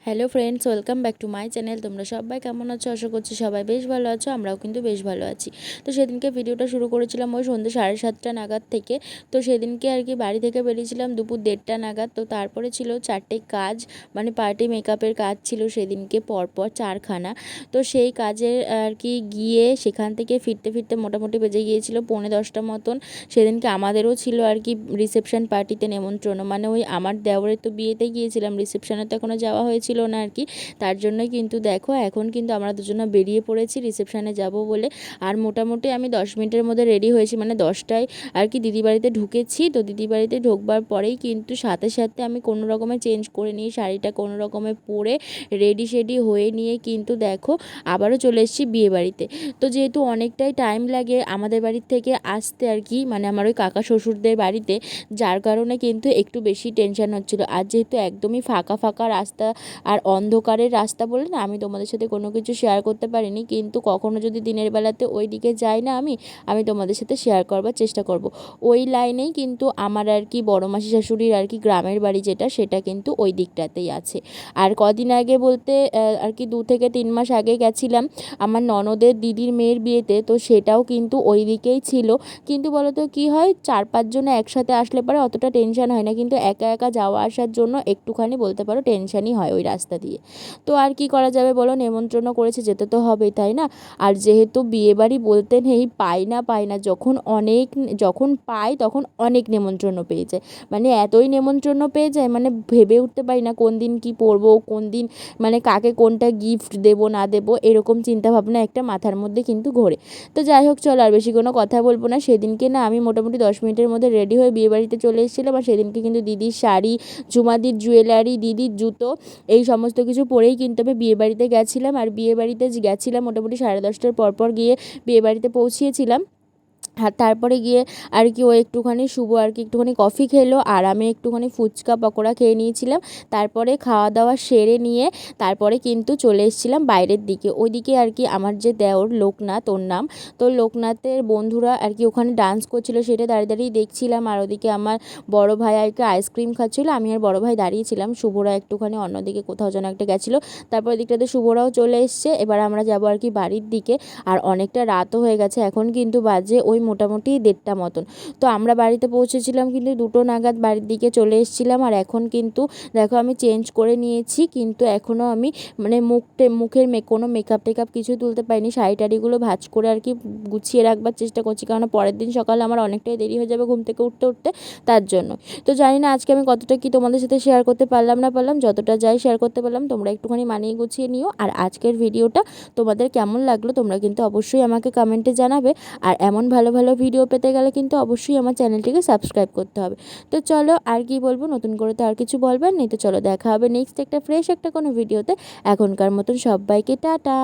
Hello friends, welcome back to my channel. তোমরা সবাই কেমন আছো? আশা করছি সবাই বেশ ভালো আছো। আমরাও কিন্তু বেশ ভালো আছি। তো সেদিনকে ভিডিওটা শুরু করেছিলাম ওই সন্ধ্যে 7:30 নাগাদ থেকে। তো সেদিনকে আর কি বাড়ি থেকে বেরিয়েছিলাম দুপুর 1:30 নাগাদ। তো তারপরে ছিল 4টে কাজ, মানে পার্টি মেকআপের কাজ ছিল সেদিনকে পরপর 4খানা। তো সেই কাজের আর কি গিয়ে সেখান থেকে ফিরতে ফিরতে মোটামুটি বেজে গিয়েছিল 9:45 মতন। সেদিনকে আমাদেরও ছিল আর কি রিসেপশন পার্টিতে নেমন্ত্রণ, মানে ওই আমার দেওরের তো বিয়েতে গিয়েছিলাম, রিসেপশনে তো এখনও যাওয়া হয়েছিল না আর কি। তার জন্যই কিন্তু দেখো এখন কিন্তু আমরা দুজনে বেরিয়ে পড়েছি রিসেপশানে যাব বলে। আর মোটামুটি আমি 10 মিনিটের মধ্যে রেডি হয়েছি, মানে 10টায় আর কি দিদি বাড়িতে ঢুকেছি। তো দিদি বাড়িতে ঢুকবার পরেই কিন্তু সাথে সাথে আমি কোনো রকমে চেঞ্জ করে নিয়ে শাড়িটা কোনো রকমে পরে রেডি শেডি হয়ে নিয়ে কিন্তু দেখো আবারও চলে এসেছি বিয়ে বাড়িতে। তো যেহেতু অনেকটাই টাইম লাগে আমাদের বাড়ির থেকে আসতে আর কি, মানে আমার ওই কাকা শ্বশুরদের বাড়িতে, যার কারণে কিন্তু একটু বেশি টেনশন হচ্ছিলো। আর যেহেতু একদমই ফাঁকা ফাঁকা রাস্তা আর অন্ধকারের রাস্তা বলে না আমি তোমাদের সাথে কোনো কিছু শেয়ার করতে পারিনি, কিন্তু কখনো যদি দিনের বেলাতে ওই দিকে যাই না আমি তোমাদের সাথে শেয়ার করবার চেষ্টা করব। ওই লাইনেই কিন্তু আমার আর কি বড় মাসি শাশুড়ির আর কি গ্রামের বাড়ি যেটা, সেটা কিন্তু ওই দিকটাতেই আছে। আর কদিন আগে বলতে আর কি 2 থেকে 3 মাস আগে গেছিলাম আমার ননদের দিদির মেয়ের বিয়েতে, তো সেটাও কিন্তু ওই দিকেই ছিল। কিন্তু বলো তো কী হয়, 4-5 জন একসাথে আসলে পরে অতটা টেনশন হয় না, কিন্তু একা একা যাওয়া আসার জন্য একটুখানি বলতে পারো টেনশনই হয় ওই রাস্তা দিয়ে। তো আর কি করা যাবে বলো, নেমন্ত্রণ করেছে যেতে তো হবেই, তাই না? আর যেহেতু বিয়েবাড়ি বলতে নেই, পাই না যখন পাই তখন অনেক নেমন্ত্রণ পেয়ে যায়, মানে এতই নেমন্ত্রণ পেয়ে যায় মানে ভেবে উঠতে পারি না কোন দিন কি পরবো, কোন দিন মানে কাকে কোনটা গিফট দেবো না দেবো, এরকম চিন্তাভাবনা একটা মাথার মধ্যে কিন্তু ঘোরে। তো যাই হোক চলো আর বেশি কোনো কথা বলবো না। সেদিনকে না আমি মোটামুটি 10 মিনিটের মধ্যে রেডি হয়ে বিয়েবাড়িতে চলে এসেছিলাম। আর সেদিনকে কিন্তু দিদির শাড়ি, ঝুমাদির জুয়েলারি, দিদির জুতো, এই সমস্ত কিছু পরেই কিন্তু আমি বিয়েবাড়িতে গেছিলাম। আর বিয়েবাড়িতে গেছিলাম মোটামুটি 10:30টার পরপর গিয়ে বিয়েবাড়িতে পৌঁছিয়েছিলাম। আর তারপরে গিয়ে আর কি ও একটুখানি শুভ আর কি একটুখানি কফি খেলো, আর আমি একটুখানি ফুচকা পকোড়া খেয়ে নিয়েছিলাম। তারপরে খাওয়া দাওয়া সেরে নিয়ে তারপরে কিন্তু চলে এসেছিলাম বাইরের দিকে। ওইদিকে আর কি আমার যে দেওর লোকনাথ, ওর নাম, তো লোকনাথের বন্ধুরা আর কি ওখানে ডান্স করছিলো, সেটা দাঁড়িয়ে দাঁড়িয়ে দেখছিলাম। আর ওদিকে আমার বড় ভাই আর কি আইসক্রিম খাচ্ছিলো, আমি আর বড় ভাই দাঁড়িয়েছিলাম। শুভরা একটুখানি অন্যদিকে কোথাও যেন একটা গেছিলো। তারপর দিকটাতে শুভরাও চলে এসছে। এবার আমরা যাবো আর কি বাড়ির দিকে। আর অনেকটা রাতও হয়ে গেছে, এখন কিন্তু বাজে ওই মোটামুটি 1:30 মতন। তো আমরা বাড়িতে পৌঁছেছিলাম কিন্তু 2টো নাগাদ বাড়ির দিকে চলে এসেছিলাম। আর এখন কিন্তু দেখো আমি চেঞ্জ করে নিয়েছি, কিন্তু এখনও আমি মানে মুখের কোনো মেকআপ টেকআপ কিছুই তুলতে পারিনি। শাড়ি টাড়িগুলো ভাঁজ করে আর কি গুছিয়ে রাখবার চেষ্টা করছি, কারণ পরের দিন সকালে আমার অনেকটাই দেরি হয়ে যাবে ঘুম থেকে উঠতে উঠতে, তার জন্য। তো জানি না আজকে আমি কতটা কি তোমাদের সাথে শেয়ার করতে পারলাম না পারলাম, যতটা যাই শেয়ার করতে পারলাম। তোমরা একটুখানি মানিয়ে গুছিয়ে নিও। আর আজকের ভিডিওটা তোমাদের কেমন লাগলো তোমরা কিন্তু অবশ্যই আমাকে কমেন্টে জানাবে। আর এমন ভালো ভালো ভিডিও পেতে গেলে কিন্তু অবশ্যই আমার চ্যানেলটিকে সাবস্ক্রাইব করতে হবে। তো চলো আর কি বলবো, নতুন করে তো আর কিছু বলবার নেই। তো চলো দেখা হবে নেক্সট একটা ফ্রেশ একটা কোনো ভিডিওতে। এখনকার মতন সবাইকে টাটা।